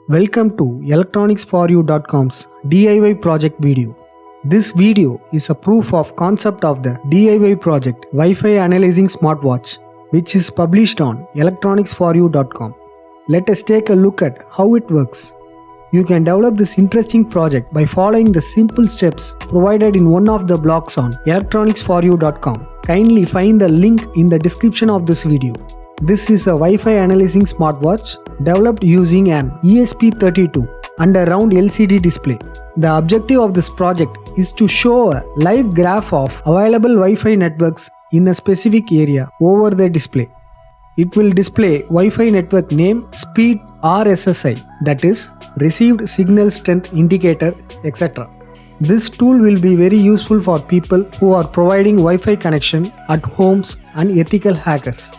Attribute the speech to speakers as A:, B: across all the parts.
A: Welcome to electronicsforyou.com's DIY project video. This video is a proof of concept of the DIY project Wi-Fi Analyzing Smartwatch, which is published on electronicsforyou.com. Let us take a look at how it works. You can develop this interesting project by following the simple steps provided in one of the blogs on electronicsforyou.com. Kindly find the link in the description of this video. This is a Wi-Fi analyzing smartwatch developed using an ESP32 and a round LCD display. The objective of this project is to show a live graph of available Wi-Fi networks in a specific area over the display. It will display Wi-Fi network name, speed, RSSI, that is, received signal strength indicator, etc. This tool will be very useful for people who are providing Wi-Fi connection at homes and ethical hackers.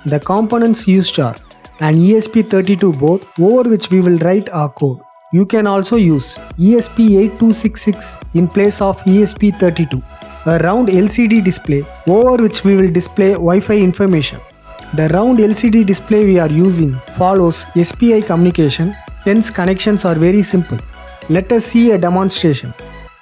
A: The components used are an ESP32 board over which we will write our code. You can also use ESP8266 in place of ESP32. A round LCD display over which we will display Wi-Fi information. The round LCD display we are using follows SPI communication, hence connections are very simple. Let us see a demonstration.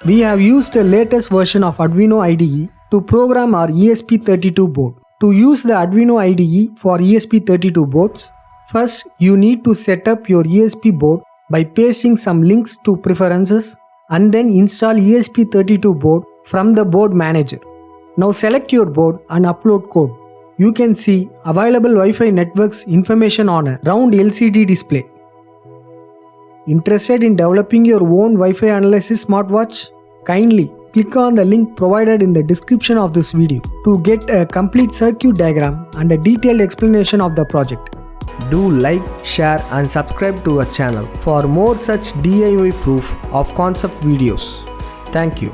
A: We have used the latest version of Arduino IDE to program our ESP32 board. To use the Arduino IDE for ESP32 boards, first you need to set up your ESP board by pasting some links to preferences and then install ESP32 board from the board manager. Now select your board and upload code. You can see available Wi-Fi networks information on a round LCD display. Interested in developing your own Wi-Fi analysis smartwatch? Kindly click on the link provided in the description of this video to get a complete circuit diagram and a detailed explanation of the project.
B: Do like, share and subscribe to our channel for more such DIY proof of concept videos. Thank you.